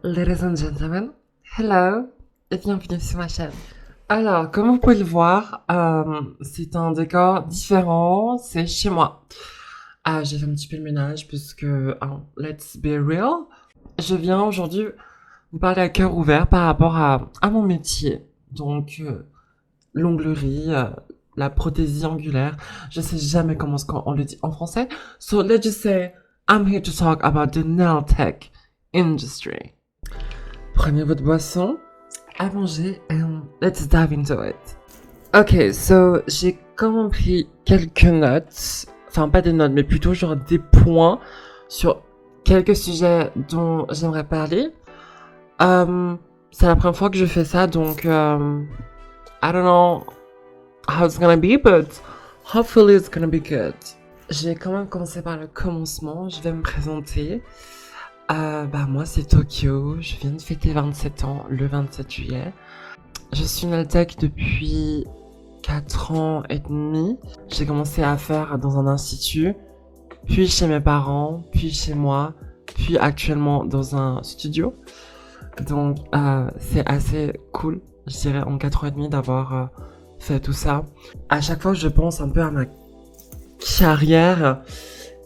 Ladies and gentlemen, hello et bienvenue sur ma chaîne. Alors, comme vous pouvez le voir, c'est un décor différent, c'est chez moi. J'ai fait un petit peu le ménage puisque, let's be real, je viens aujourd'hui vous parler à cœur ouvert par rapport à mon métier. Donc, l'onglerie, la prothésie angulaire, je sais jamais comment on le dit en français. So let's just say, I'm here to talk about the nail tech industry. Prenez votre boisson à manger and let's dive into it. Ok, so j'ai quand même pris quelques notes, enfin pas des notes, mais plutôt genre des points sur quelques sujets dont j'aimerais parler. C'est la première fois que je fais ça, donc I don't know how it's gonna be, but hopefully it's gonna be good. Je vais quand même commencer par le commencement, je vais me présenter. Moi c'est Tokyo, je viens de fêter 27 ans le 27 juillet. Je suis nail tech depuis 4 ans et demi. J'ai commencé à faire dans un institut, puis chez mes parents, puis chez moi, puis actuellement dans un studio. Donc c'est assez cool, je dirais, en 4 ans et demi d'avoir fait tout ça. À chaque fois je pense un peu à ma carrière,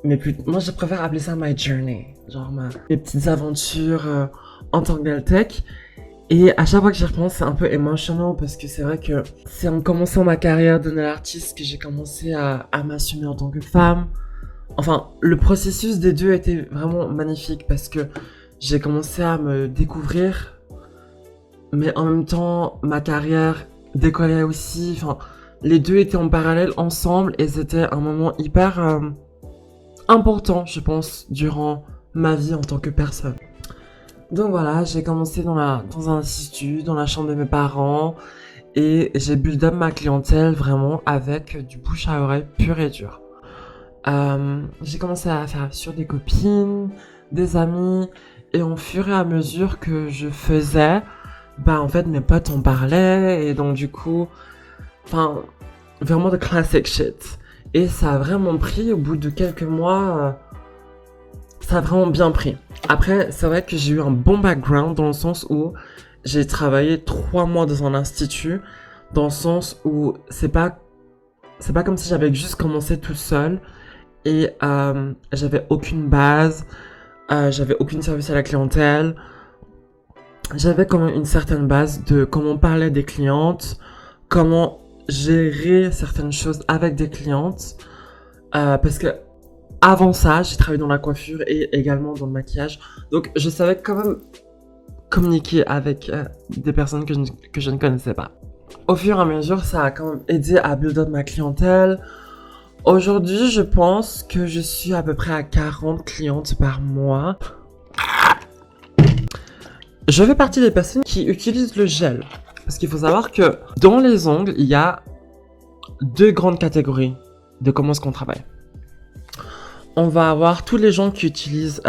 mais moi je préfère appeler ça my journey, genre mes petites aventures en tant que nail tech. Et à chaque fois que j'y repense, c'est un peu émotionnant parce que c'est vrai que c'est en commençant ma carrière de nail artiste que j'ai commencé à m'assumer en tant que femme. Enfin, le processus des deux était vraiment magnifique parce que j'ai commencé à me découvrir, mais en même temps, ma carrière décollait aussi. Enfin, les deux étaient en parallèle ensemble et c'était un moment hyper important, je pense, durant ma vie en tant que personne. Donc voilà, j'ai commencé dans un institut, dans la chambre de mes parents, et j'ai build up ma clientèle vraiment avec du bouche à oreille pur et dur. J'ai commencé à faire sur des copines, des amis, et au fur et à mesure que je faisais, en fait mes potes en parlaient, et donc du coup, vraiment de classic shit. Et ça a vraiment pris, au bout de quelques mois, ça a vraiment bien pris. Après, c'est vrai que j'ai eu un bon background dans le sens où j'ai travaillé 3 mois dans un institut, dans le sens où c'est pas comme si j'avais juste commencé tout seul et j'avais aucune base, j'avais aucune service à la clientèle. J'avais quand même une certaine base de comment parler des clientes, comment gérer certaines choses avec des clientes, parce que avant ça, j'ai travaillé dans la coiffure et également dans le maquillage. Donc, je savais quand même communiquer avec des personnes que je ne connaissais pas. Au fur et à mesure, ça a quand même aidé à build up ma clientèle. Aujourd'hui, je pense que je suis à peu près à 40 clientes par mois. Je fais partie des personnes qui utilisent le gel. Parce qu'il faut savoir que dans les ongles, il y a 2 grandes catégories de comment est-ce qu'on travaille. On va avoir tous les gens qui utilisent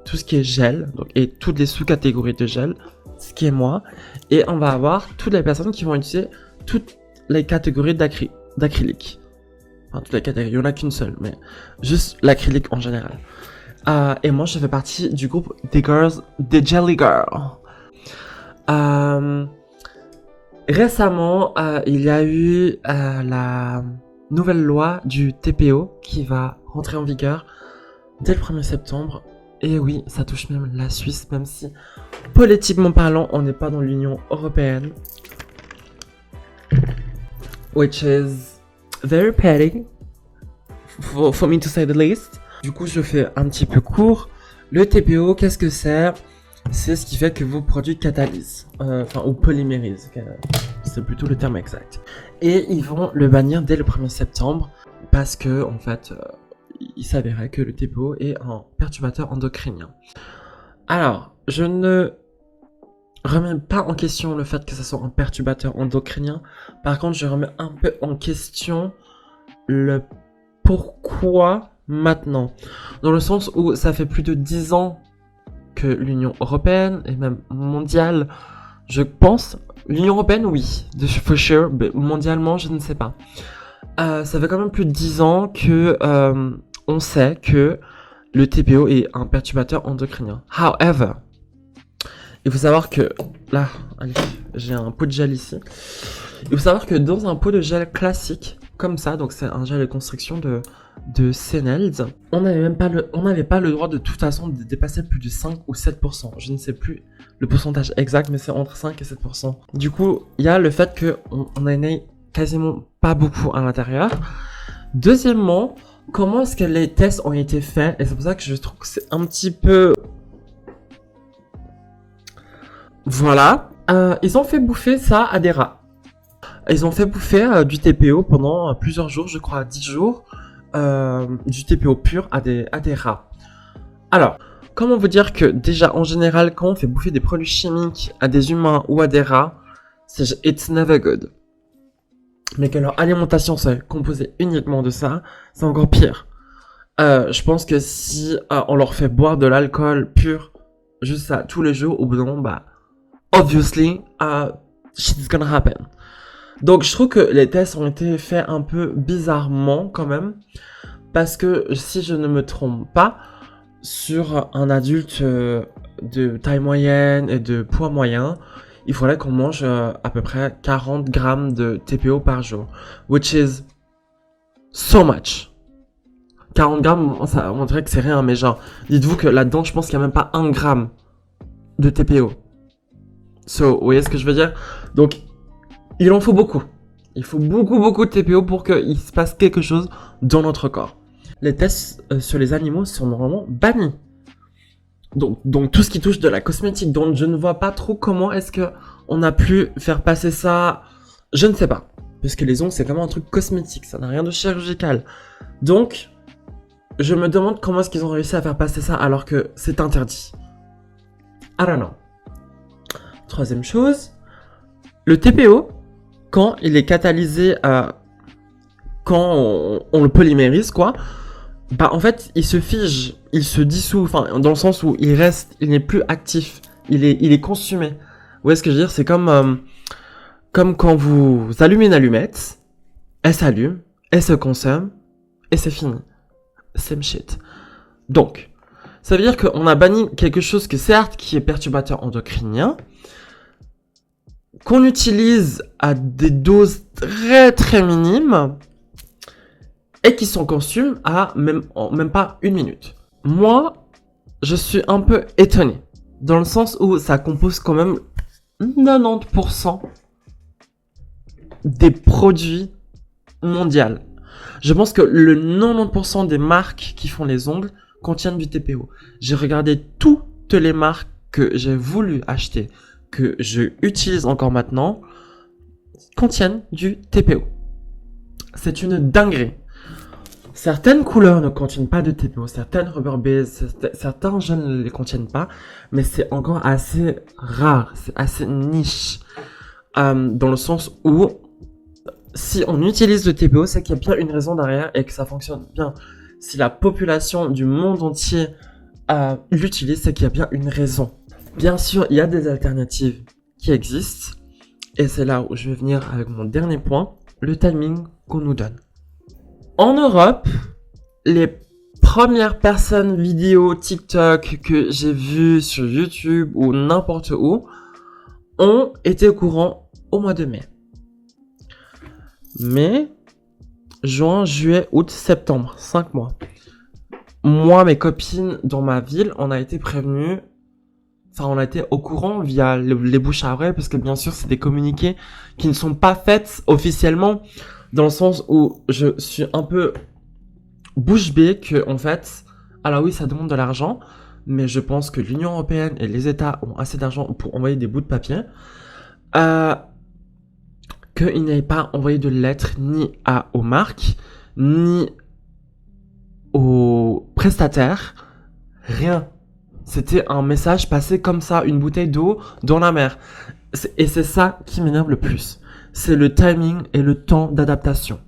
tout ce qui est gel, donc, et toutes les sous-catégories de gel, ce qui est moi. Et on va avoir toutes les personnes qui vont utiliser toutes les catégories d'acrylique. Enfin, toutes les catégories, il n'y en a qu'une seule, mais juste l'acrylique en général. Et moi, je fais partie du groupe des Jelly Girls. Récemment, il y a eu la nouvelle loi du TPO qui va rentrer en vigueur dès le 1er septembre. Et oui, ça touche même la Suisse, même si politiquement parlant, on n'est pas dans l'Union européenne. Which is very petty, for me to say the least. Du coup, je fais un petit peu court. Le TPO, qu'est-ce que c'est ? C'est ce qui fait que vos produits catalysent, ou polymérisent, c'est plutôt le terme exact. Et ils vont le bannir dès le 1er septembre parce que, en fait, il s'avérait que le TPO est un perturbateur endocrinien. Alors, je ne remets pas en question le fait que ce soit un perturbateur endocrinien. Par contre, je remets un peu en question le pourquoi maintenant. Dans le sens où ça fait plus de 10 ans que l'Union européenne et même mondiale, je pense, l'Union européenne oui, for sure, mais mondialement je ne sais pas. Ça fait quand même plus de 10 ans que on sait que le TPO est un perturbateur endocrinien. However, Il faut savoir que... Là, allez, j'ai un pot de gel ici. Il faut savoir que dans un pot de gel classique, comme ça, donc c'est un gel de construction de Seneld, on n'avait pas le droit de toute façon de dépasser plus de 5 ou 7%. Je ne sais plus le pourcentage exact, mais c'est entre 5 et 7%. Du coup, il y a le fait qu'on n'en ait quasiment pas beaucoup à l'intérieur. Deuxièmement, comment est-ce que les tests ont été faits? Et c'est pour ça que je trouve que c'est un petit peu... Voilà. Ils ont fait bouffer ça à des rats. Ils ont fait bouffer du TPO pendant plusieurs jours, je crois 10 jours, du TPO pur à des rats. Alors, comment vous dire que déjà en général, quand on fait bouffer des produits chimiques à des humains ou à des rats, it's never good. Mais que leur alimentation soit composée uniquement de ça, c'est encore pire. Je pense que si on leur fait boire de l'alcool pur, juste ça, tous les jours, au bout d'un moment, bah, obviously, shit's gonna happen. Donc je trouve que les tests ont été faits un peu bizarrement quand même, parce que si je ne me trompe pas, sur un adulte de taille moyenne et de poids moyen, il faudrait qu'on mange à peu près 40 grammes de TPO par jour, which is so much. 40 grammes, on dirait que c'est rien, mais genre, dites-vous que là-dedans, je pense qu'il n'y a même pas 1 gramme de TPO. So, vous voyez ce que je veux dire? Donc, il en faut beaucoup. Il faut beaucoup de TPO pour qu'il se passe quelque chose dans notre corps. Les tests sur les animaux sont normalement bannis. Donc tout ce qui touche de la cosmétique, donc je ne vois pas trop comment est-ce que on a pu faire passer ça. Je ne sais pas. Parce que les ongles, c'est vraiment un truc cosmétique, ça n'a rien de chirurgical. Donc, je me demande comment est-ce qu'ils ont réussi à faire passer ça alors que c'est interdit. I don't know. Troisième chose, le TPO, quand il est catalysé, quand on le polymérise, quoi, bah en fait, il se fige, il se dissout, enfin, dans le sens où il n'est plus actif, il est consumé. Vous voyez ce que je veux dire? C'est comme quand vous allumez une allumette, elle s'allume, elle se consomme, et c'est fini. Same shit. Donc, ça veut dire qu'on a banni quelque chose que certes, qui est perturbateur endocrinien, qu'on utilise à des doses très minimes, et qui sont conçus à même pas 1 minute. Moi, je suis un peu étonné, dans le sens où ça compose quand même 90% des produits mondiaux. Je pense que le 90% des marques qui font les ongles contiennent du TPO. J'ai regardé toutes les marques que j'ai voulu acheter, que je utilise encore maintenant, contiennent du TPO. C'est une dinguerie. Certaines couleurs ne contiennent pas de TPO, certaines rubber base, certains gels ne les contiennent pas, mais c'est encore assez rare, c'est assez niche, dans le sens où si on utilise le TPO, c'est qu'il y a bien une raison derrière et que ça fonctionne bien. Si la population du monde entier l'utilise, c'est qu'il y a bien une raison. Bien sûr, il y a des alternatives qui existent, et c'est là où je vais venir avec mon dernier point, le timing qu'on nous donne. En Europe, les premières personnes vidéo TikTok que j'ai vues sur YouTube ou n'importe où ont été au courant au mois de mai. Mai, juin, juillet, août, septembre, 5 mois. Moi, mes copines dans ma ville, on a été prévenus, enfin on a été au courant via les bouches à oreille, parce que bien sûr c'est des communiqués qui ne sont pas faits officiellement, dans le sens où je suis un peu bouche bée que, en fait, alors oui, ça demande de l'argent, mais je pense que l'Union Européenne et les États ont assez d'argent pour envoyer des bouts de papier, qu'ils n'aient pas envoyé de lettres ni aux marques, ni aux prestataires, rien. C'était un message passé comme ça, une bouteille d'eau dans la mer. Et c'est ça qui m'énerve le plus. C'est le timing et le temps d'adaptation.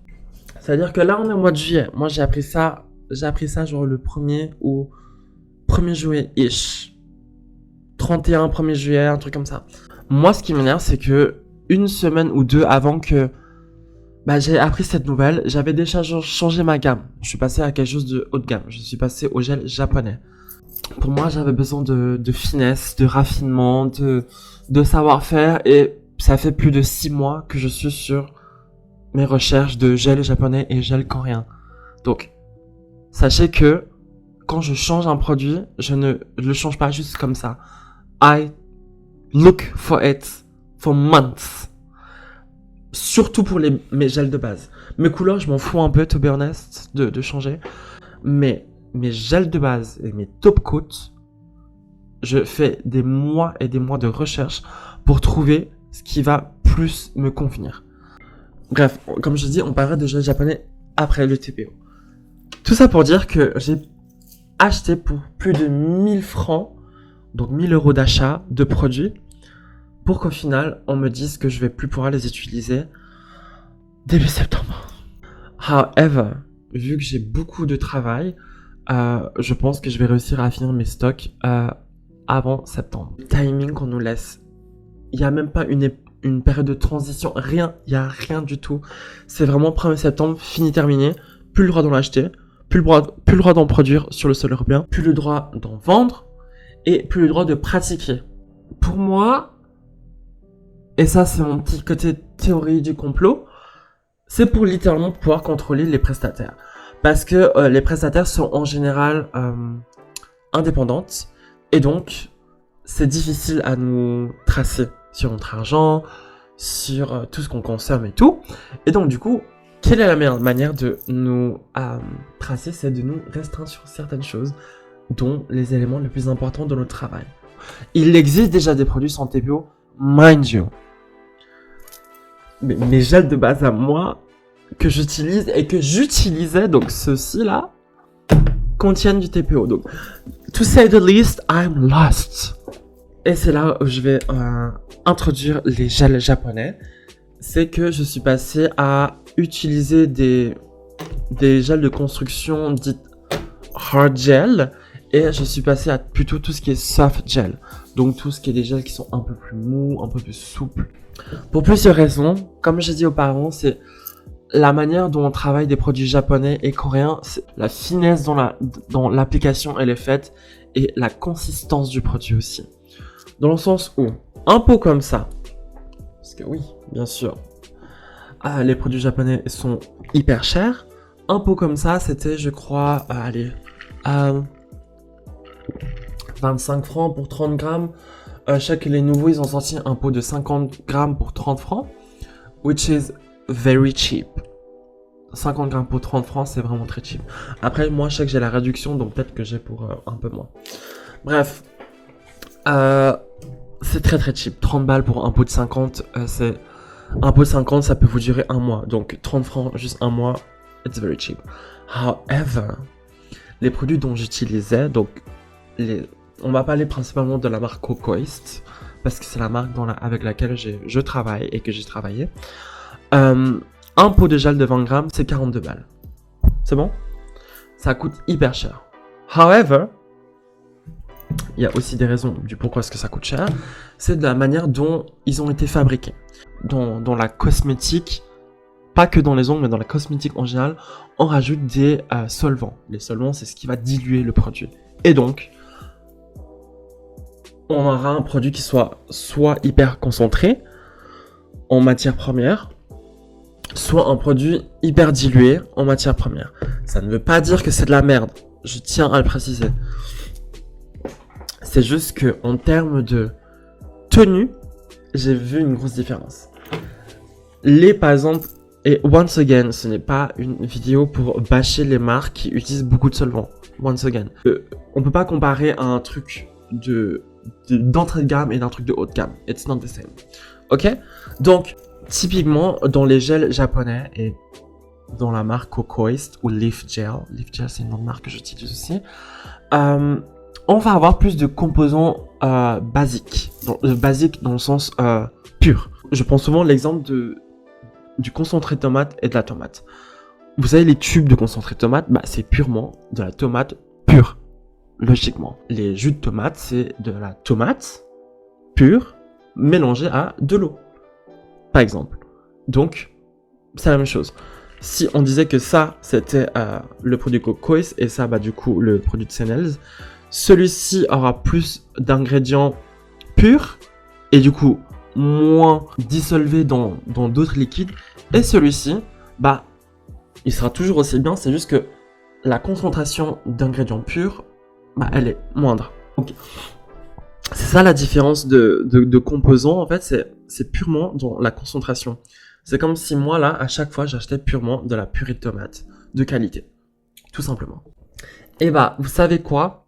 C'est-à-dire que là, on est au mois de juillet. Moi, j'ai appris ça genre le 1er ou 1er juillet-ish. 31, 1er juillet, un truc comme ça. Moi, ce qui m'énerve, c'est que 1 semaine ou 2 avant que j'ai appris cette nouvelle, j'avais déjà changé ma gamme. Je suis passé à quelque chose de haut de gamme. Je suis passé au gel japonais. Pour moi, j'avais besoin de finesse, de raffinement, de savoir-faire. Et ça fait plus de 6 mois que je suis sur mes recherches de gel japonais et gel coréen. Donc, sachez que quand je change un produit, je ne le change pas juste comme ça. I look for it for months. Surtout pour mes gels de base. Mes couleurs, je m'en fous un peu, to be honest, de changer. Mais mes gels de base et mes top coats, je fais des mois et des mois de recherche pour trouver ce qui va plus me convenir. Bref, comme je dis, on parlera de gel japonais après le TPO. Tout ça pour dire que j'ai acheté pour plus de 1000 francs, donc 1000 euros d'achat de produits, pour qu'au final, on me dise que je vais plus pouvoir les utiliser début septembre. However, vu que j'ai beaucoup de travail, je pense que je vais réussir à finir mes stocks avant septembre. Le timing qu'on nous laisse, il n'y a même pas une période de transition, rien, il n'y a rien du tout. C'est vraiment 1er septembre, fini, terminé, plus le droit d'en acheter, plus le droit d'en produire sur le sol européen, plus le droit d'en vendre et plus le droit de pratiquer. Pour moi, et ça c'est mon petit côté théorie du complot, c'est pour littéralement pouvoir contrôler les prestataires. Parce que les prestataires sont en général indépendantes et donc c'est difficile à nous tracer sur notre argent, sur tout ce qu'on consomme et tout. Et donc du coup, quelle est la meilleure manière de nous tracer? C'est de nous restreindre sur certaines choses, dont les éléments les plus importants de notre travail. Il existe déjà des produits sans TPO, mind you. Mais mes gels de base à moi, que j'utilise et que j'utilisais, donc ceux-ci là, contiennent du TPO. Donc, to say the least, I'm lost. Et c'est là où je vais introduire les gels japonais. C'est que je suis passé à utiliser des gels de construction dites hard gel. Et je suis passé à plutôt tout ce qui est soft gel. Donc tout ce qui est des gels qui sont un peu plus mous, un peu plus souples. Pour plusieurs raisons. Comme j'ai dit auparavant, c'est la manière dont on travaille des produits japonais et coréens, c'est la finesse dans l'application elle est faite et la consistance du produit aussi. Dans le sens où un pot comme ça, parce que oui, bien sûr, les produits japonais sont hyper chers. Un pot comme ça, c'était, je crois, 25 francs pour 30 grammes. Je sais que les nouveaux, ils ont sorti un pot de 50 grammes pour 30 francs, which is very cheap. 50 grammes pour 30 francs, c'est vraiment très cheap. Après, moi, je sais que j'ai la réduction, donc peut-être que j'ai pour un peu moins. Bref, c'est très très cheap. 30 balles pour un pot de 50, un pot de 50, ça peut vous durer un mois. Donc 30 francs, juste un mois, it's very cheap. However, les produits dont j'utilisais, donc on va parler principalement de la marque Cocoist, parce que c'est la marque avec laquelle je travaille et que j'ai travaillé. Un pot de gel de 20 grammes, c'est 42 balles. C'est bon? Ça coûte hyper cher. However, il y a aussi des raisons du pourquoi est-ce que ça coûte cher. C'est de la manière dont ils ont été fabriqués. Dans la cosmétique, pas que dans les ongles, mais dans la cosmétique en général, on rajoute des solvants. Les solvants, c'est ce qui va diluer le produit. Et donc, on aura un produit qui soit hyper concentré en matière première, soit un produit hyper dilué en matière première. Ça ne veut pas dire que c'est de la merde, je tiens à le préciser. C'est juste que en termes de tenue, j'ai vu une grosse différence. Par exemple, et once again, ce n'est pas une vidéo pour bâcher les marques qui utilisent beaucoup de solvants. Once again, on peut pas comparer un truc d'entrée de gamme et d'un truc de haut de gamme. It's not the same. Ok? Donc, typiquement, dans les gels japonais et dans la marque Cocoist ou Leaf Gel, c'est une autre marque que j'utilise aussi, on va avoir plus de composants basiques. Basiques dans le sens pur. Je prends souvent l'exemple du concentré de tomate et de la tomate. Vous savez, les tubes de concentré de tomate, c'est purement de la tomate pure. Logiquement. Les jus de tomate, c'est de la tomate pure mélangée à de l'eau. Par exemple. Donc, c'est la même chose. Si on disait que ça, c'était le produit Cocoist et ça, du coup, le produit de Senels, Celui-ci aura plus d'ingrédients purs et du coup moins dissolvés dans d'autres liquides. Et celui-ci, bah, il sera toujours aussi bien, c'est juste que la concentration d'ingrédients purs, bah, elle est moindre. Donc, c'est ça la différence de composants, en fait, c'est purement dans la concentration. C'est comme si moi, là, à chaque fois, j'achetais purement de la purée de tomate de qualité. Tout simplement. Et bah, vous savez quoi?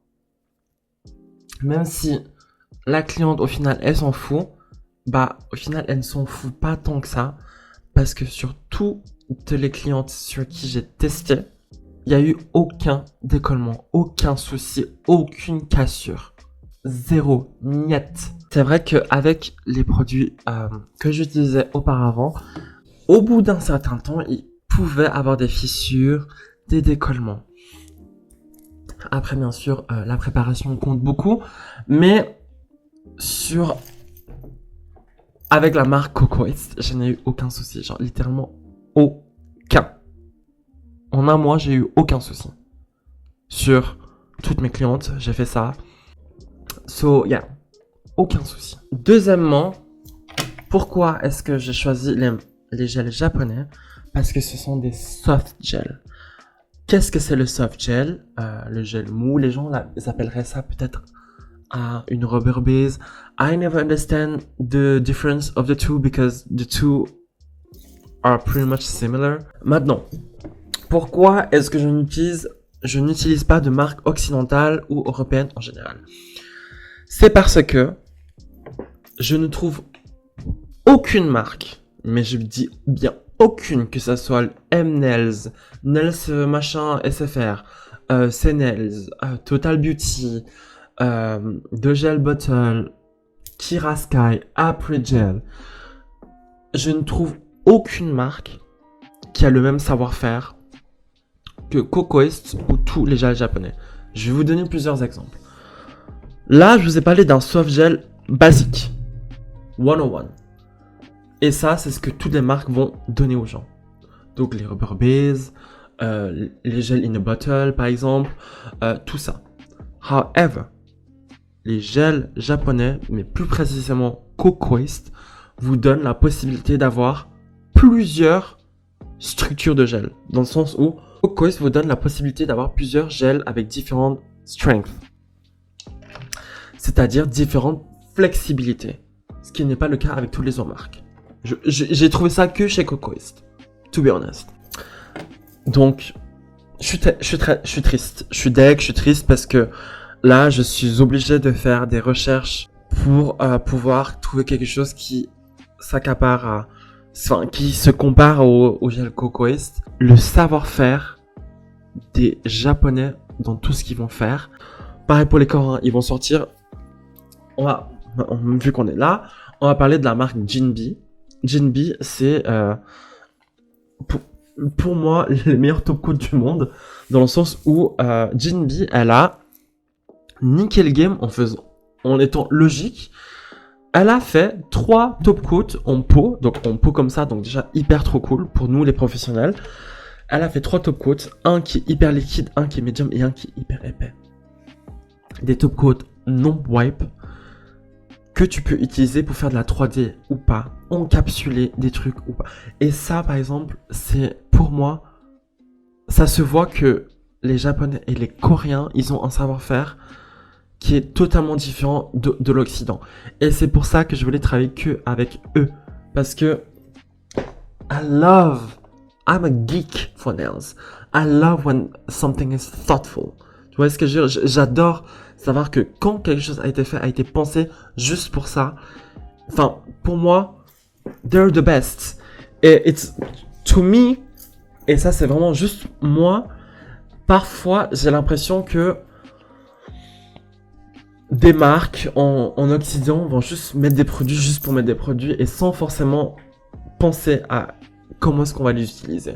Même si la cliente, au final, elle s'en fout, bah, au final, elle ne s'en fout pas tant que ça. Parce que sur toutes les clientes sur qui j'ai testé, il n'y a eu aucun décollement, aucun souci, aucune cassure. Zéro, niet. C'est vrai qu'avec les produits que j'utilisais auparavant, au bout d'un certain temps, ils pouvaient avoir des fissures, des décollements. Après, bien sûr, la préparation compte beaucoup, mais avec la marque Cocoist, je n'ai eu aucun souci, genre littéralement aucun. En un mois, j'ai eu aucun souci. Sur toutes mes clientes, j'ai fait ça. So, yeah, aucun souci. Deuxièmement, pourquoi est-ce que j'ai choisi les gels japonais? Parce que ce sont des soft gels. Qu'est-ce que c'est le soft gel? Le gel mou, les gens ils appelleraient ça peut-être une rubber base. I never understand the difference of the two because the two are pretty much similar. Maintenant, pourquoi est-ce que je n'utilise pas de marque occidentale ou européenne en général? C'est parce que je ne trouve aucune marque, mais je dis bien aucune, que ça soit M-Nails, Nails machin SFR, C-Nails, Total Beauty, The Gel Bottle, Kira Sky, Après Gel. Je ne trouve aucune marque qui a le même savoir-faire que Cocoist ou tous les gels japonais. Je vais vous donner plusieurs exemples. Là, je vous ai parlé d'un soft gel basique, 101. Et ça, c'est ce que toutes les marques vont donner aux gens. Donc les rubber base, les gels in a bottle par exemple, tout ça. However, les gels japonais, mais plus précisément Cocoist, vous donnent la possibilité d'avoir plusieurs structures de gel. Dans le sens où Cocoist vous donne la possibilité d'avoir plusieurs gels avec différentes strengths. C'est-à-dire différentes flexibilités. Ce qui n'est pas le cas avec toutes les autres marques. J'ai trouvé ça que chez Cocoist, to be honest. Donc, je suis triste. Je suis deg, je suis triste parce que là, je suis obligé de faire des recherches pour pouvoir trouver quelque chose qui qui se compare au gel Cocoist. Le savoir-faire des Japonais dans tout ce qu'ils vont faire. Pareil pour les Coréens, ils vont sortir. Vu qu'on est là, on va parler de la marque Jinbi. Jinbi, c'est pour moi les meilleurs top coats du monde, dans le sens où Jinbi, elle a niqué le game en étant logique. Elle a fait 3 top coats en pot, donc en pot comme ça, donc déjà hyper trop cool pour nous les professionnels. Elle a fait 3 top coats, un qui est hyper liquide, un qui est médium et un qui est hyper épais. Des top coats non wipe que tu peux utiliser pour faire de la 3D ou pas, encapsuler des trucs ou pas. Et ça, par exemple, c'est pour moi, ça se voit que les Japonais et les Coréens, ils ont un savoir-faire qui est totalement différent de l'Occident. Et c'est pour ça que je voulais travailler que avec eux. Parce que I'm a geek for nails. I love when something is thoughtful. Tu vois ce que je veux dire? J'adore savoir que quand quelque chose a été fait, a été pensé juste pour ça. Enfin, pour moi, they're the best. Et it's, to me, et ça c'est vraiment juste moi, parfois j'ai l'impression que des marques en Occident vont juste mettre des produits juste pour mettre des produits et sans forcément penser à comment est-ce qu'on va les utiliser.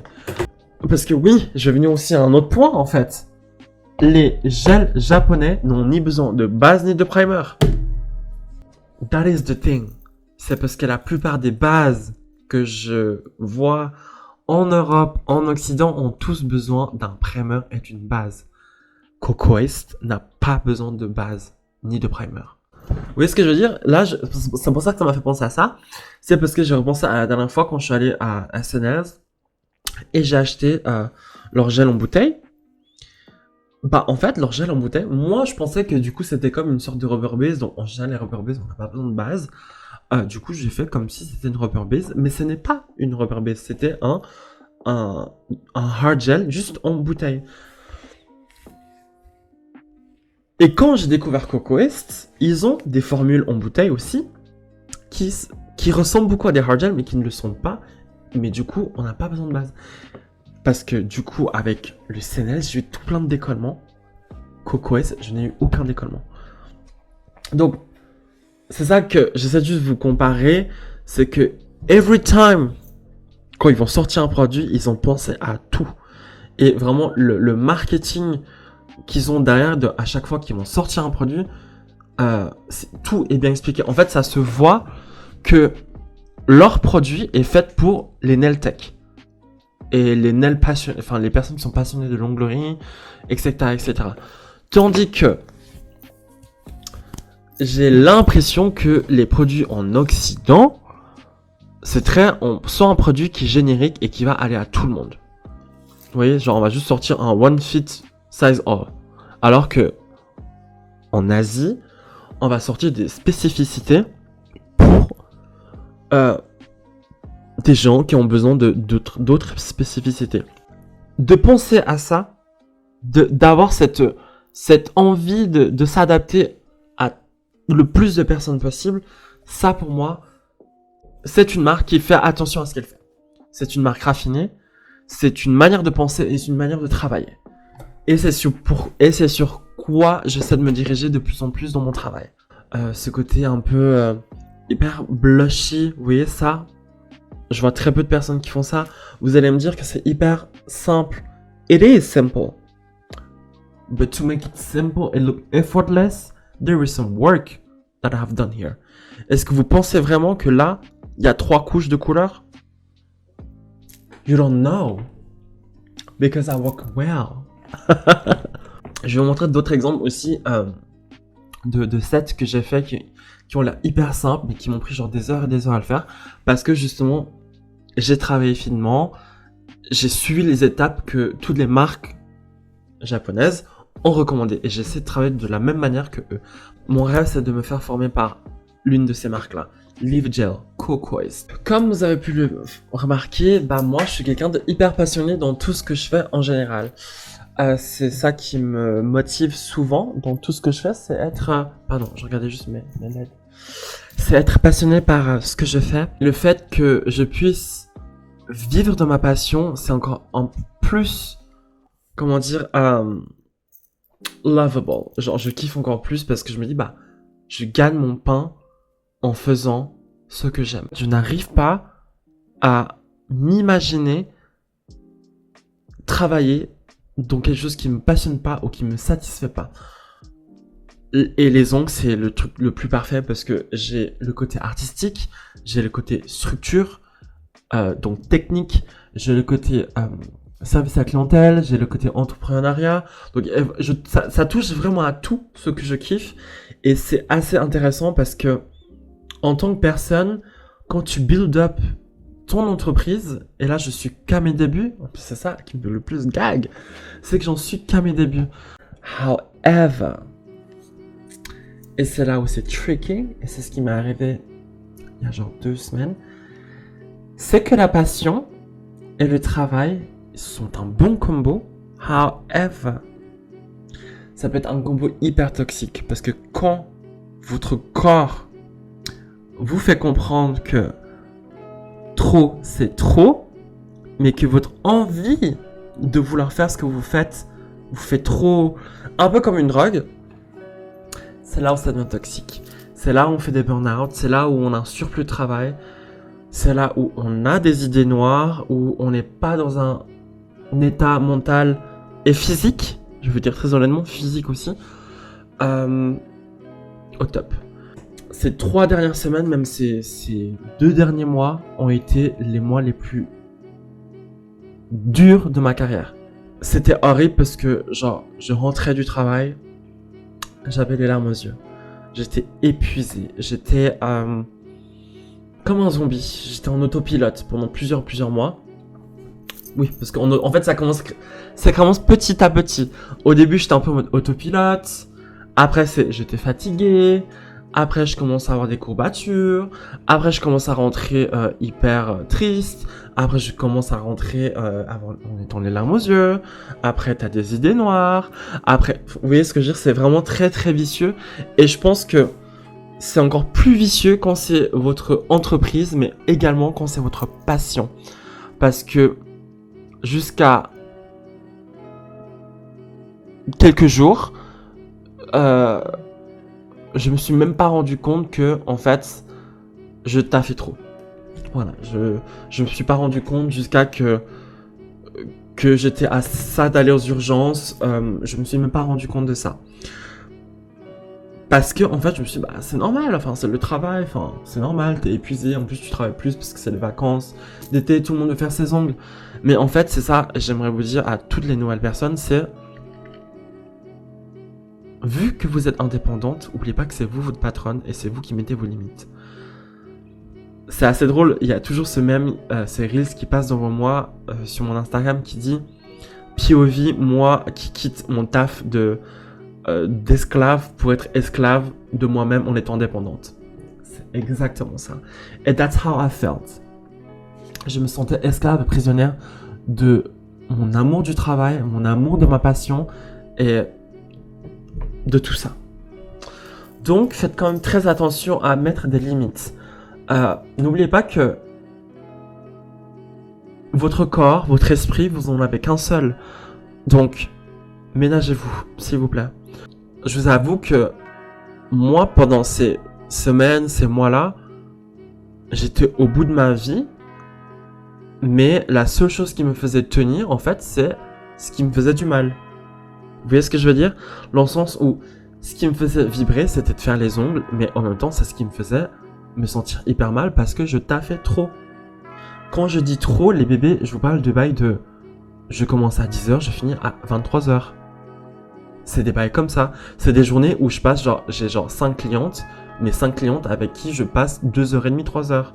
Parce que oui, je vais venir aussi à un autre point en fait. Les gels japonais n'ont ni besoin de base ni de primer. That is the thing. C'est parce que la plupart des bases que je vois en Europe, en Occident, ont tous besoin d'un primer et d'une base. Cocoist n'a pas besoin de base ni de primer. Vous voyez ce que je veux dire? Là, c'est pour ça que ça m'a fait penser à ça. C'est parce que j'ai repensé à la dernière fois quand je suis allé à SNL et j'ai acheté leur gel en bouteille. Bah, en fait, leur gel en bouteille, moi, je pensais que du coup, c'était comme une sorte de rubber base. Donc, en général, les rubber base, on n'a pas besoin de base. Du coup, j'ai fait comme si c'était une rubber base. Mais ce n'est pas une rubber base. C'était un hard gel juste en bouteille. Et quand j'ai découvert Cocoist, ils ont des formules en bouteille aussi qui ressemblent beaucoup à des hard gels mais qui ne le sont pas. Mais du coup, on n'a pas besoin de base. Parce que du coup, avec le CNL, j'ai eu tout plein de décollements. Cocoist, je n'ai eu aucun décollement. Donc, c'est ça que j'essaie juste de vous comparer. C'est que every time, quand ils vont sortir un produit, ils ont pensé à tout. Et vraiment, le marketing qu'ils ont derrière, à chaque fois qu'ils vont sortir un produit, tout est bien expliqué. En fait, ça se voit que leur produit est fait pour les nail tech et les nail passionnés, enfin les personnes qui sont passionnées de l'onglerie, etc., etc. Tandis que j'ai l'impression que les produits en Occident, c'est soit un produit qui est générique et qui va aller à tout le monde. Vous voyez, genre on va juste sortir un one fit size all. Alors que en Asie, on va sortir des spécificités pour des gens qui ont besoin d'autres spécificités. De penser à ça, d'avoir cette envie de s'adapter à le plus de personnes possible, ça pour moi, c'est une marque qui fait attention à ce qu'elle fait. C'est une marque raffinée, c'est une manière de penser et c'est une manière de travailler. Et c'est sur quoi j'essaie de me diriger de plus en plus dans mon travail. Ce côté un peu hyper blushy, vous voyez ça? Je vois très peu de personnes qui font ça. Vous allez me dire que c'est hyper simple. It is simple. But to make it simple and look effortless, there is some work that I have done here. Est-ce que vous pensez vraiment que là, il y a 3 couches de couleurs? You don't know. Because I work well. Je vais vous montrer d'autres exemples aussi de sets que j'ai fait qui ont l'air hyper simples mais qui m'ont pris genre des heures et des heures à le faire parce que justement j'ai travaillé finement, j'ai suivi les étapes que toutes les marques japonaises ont recommandées et j'essaie de travailler de la même manière que eux. Mon rêve c'est de me faire former par l'une de ces marques là, Live Gel, Cocoist. Comme vous avez pu le remarquer, bah moi je suis quelqu'un de hyper passionné dans tout ce que je fais en général. C'est ça qui me motive souvent dans tout ce que je fais, c'est être... Pardon, je regardais juste mes LED. C'est être passionné par ce que je fais. Le fait que je puisse vivre de ma passion, c'est encore en plus, comment dire, lovable. Genre, je kiffe encore plus parce que je me dis, bah, je gagne mon pain en faisant ce que j'aime. Je n'arrive pas à m'imaginer travailler dans quelque chose qui me passionne pas ou qui me satisfait pas. Et les ongles, c'est le truc le plus parfait parce que j'ai le côté artistique, j'ai le côté structure, donc technique, j'ai le côté service à clientèle, j'ai le côté entrepreneuriat. Donc ça touche vraiment à tout ce que je kiffe et c'est assez intéressant parce que en tant que personne, quand tu build up ton entreprise, et là je suis qu'à mes débuts, c'est ça qui me fait le plus gag, c'est que j'en suis qu'à mes débuts. However, et c'est là où c'est tricky, et c'est ce qui m'est arrivé il y a genre 2 semaines, c'est que la passion et le travail sont un bon combo. However, ça peut être un combo hyper toxique, parce que quand votre corps vous fait comprendre que trop, c'est trop, mais que votre envie de vouloir faire ce que vous faites vous fait trop, un peu comme une drogue, c'est là où ça devient toxique. C'est là où on fait des burn-out, c'est là où on a un surplus de travail, c'est là où on a des idées noires, où on n'est pas dans un état mental et physique, je veux dire très honnêtement, physique aussi, au top. Ces 3 dernières semaines, même ces 2 derniers mois, ont été les mois les plus durs de ma carrière. c'était horrible parce que, genre, je rentrais du travail, j'avais les larmes aux yeux. J'étais épuisé. J'étais comme un zombie. J'étais en autopilote pendant plusieurs mois. Oui, parce qu'en fait, ça commence petit à petit. Au début, j'étais un peu en mode autopilote. Après, j'étais fatigué. Après, je commence à avoir des courbatures. Après, je commence à rentrer hyper triste. Après, je commence à rentrer en étant les larmes aux yeux. Après, t'as des idées noires. Après, vous voyez ce que je veux dire? C'est vraiment très, très vicieux. Et je pense que c'est encore plus vicieux quand c'est votre entreprise, mais également quand c'est votre passion. Parce que jusqu'à quelques jours, je me suis même pas rendu compte que, en fait, je taffais trop. Voilà, je me suis pas rendu compte jusqu'à que j'étais à ça d'aller aux urgences. Je me suis même pas rendu compte de ça. Parce que, en fait, je me suis dit, bah, c'est normal, enfin, c'est le travail, enfin, c'est normal, t'es épuisé, en plus, tu travailles plus parce que c'est les vacances d'été, tout le monde veut faire ses ongles. Mais en fait, c'est ça, j'aimerais vous dire à toutes les nouvelles personnes, c'est, vu que vous êtes indépendante, n'oubliez pas que c'est vous votre patronne et c'est vous qui mettez vos limites. C'est assez drôle, il y a toujours ce même, ces reels qui passent devant moi sur mon Instagram qui dit POV, moi qui quitte mon taf d'esclave pour être esclave de moi-même en étant indépendante. C'est exactement ça. Et that's how I felt. Je me sentais esclave et prisonnière de mon amour du travail, mon amour de ma passion et de tout ça. Donc, faites quand même très attention à mettre des limites. N'oubliez pas que votre corps, votre esprit, vous en avez qu'un seul. Donc, ménagez-vous, s'il vous plaît. Je vous avoue que moi, pendant ces semaines, ces mois-là, j'étais au bout de ma vie. Mais la seule chose qui me faisait tenir, en fait, c'est ce qui me faisait du mal. Vous voyez ce que je veux dire? Dans le sens où ce qui me faisait vibrer, c'était de faire les ongles, mais en même temps, c'est ce qui me faisait me sentir hyper mal parce que je taffais trop. Quand je dis trop, les bébés, je vous parle de bail de... Je commence à 10h, je finis à 23h. C'est des bails comme ça. C'est des journées où je passe, j'ai 5 clientes, mais 5 clientes avec qui je passe 2h30, 3h.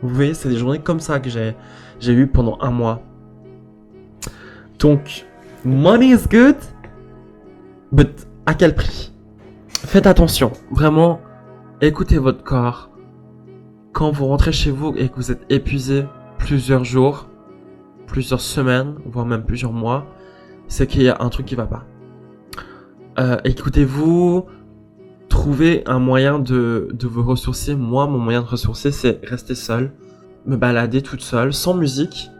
Vous voyez, c'est des journées comme ça que j'ai eu pendant un mois. Donc, money is good, but à quel prix? Faites attention, vraiment, écoutez votre corps. Quand vous rentrez chez vous et que vous êtes épuisé plusieurs jours, plusieurs semaines, voire même plusieurs mois, c'est qu'il y a un truc qui va pas. Écoutez-vous, trouvez un moyen de vous ressourcer. Moi, mon moyen de ressourcer, c'est rester seul, me balader toute seule, sans musique,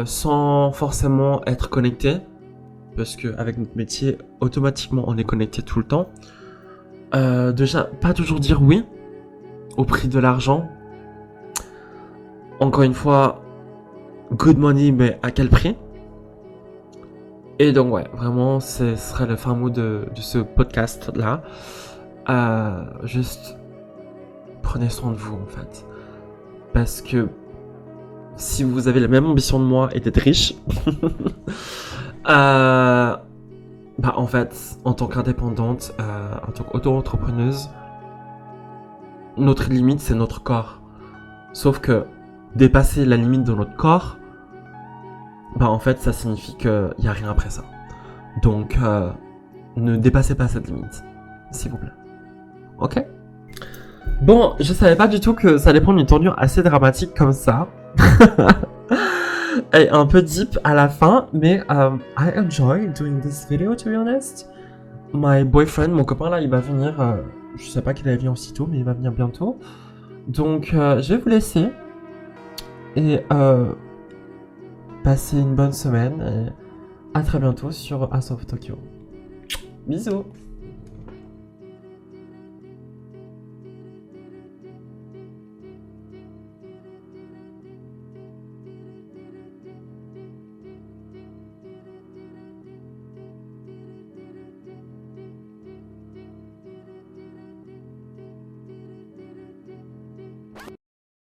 sans forcément être connecté, parce qu'avec notre métier, automatiquement, on est connecté tout le temps. Déjà, pas toujours dire oui au prix de l'argent. Encore une fois, good money, mais à quel prix? Et donc ouais, vraiment, ce serait le fin mot de ce podcast-là. Juste, prenez soin de vous, en fait. Parce que si vous avez la même ambition de moi et d'être riche, bah en fait, en tant qu'indépendante, en tant qu'auto-entrepreneuse, notre limite, c'est notre corps. Sauf que dépasser la limite de notre corps, bah en fait, ça signifie qu'il n'y a rien après ça. Donc, ne dépassez pas cette limite, s'il vous plaît. Ok? Bon, je savais pas du tout que ça allait prendre une tournure assez dramatique comme ça. Et un peu deep à la fin, mais I enjoy doing this video, to be honest. My boyfriend, mon copain là, il va venir, je sais pas qu'il allait venir aussitôt, mais il va venir bientôt. Donc, je vais vous laisser. Et passez une bonne semaine. Et à très bientôt sur House of Tokyo. Bisous!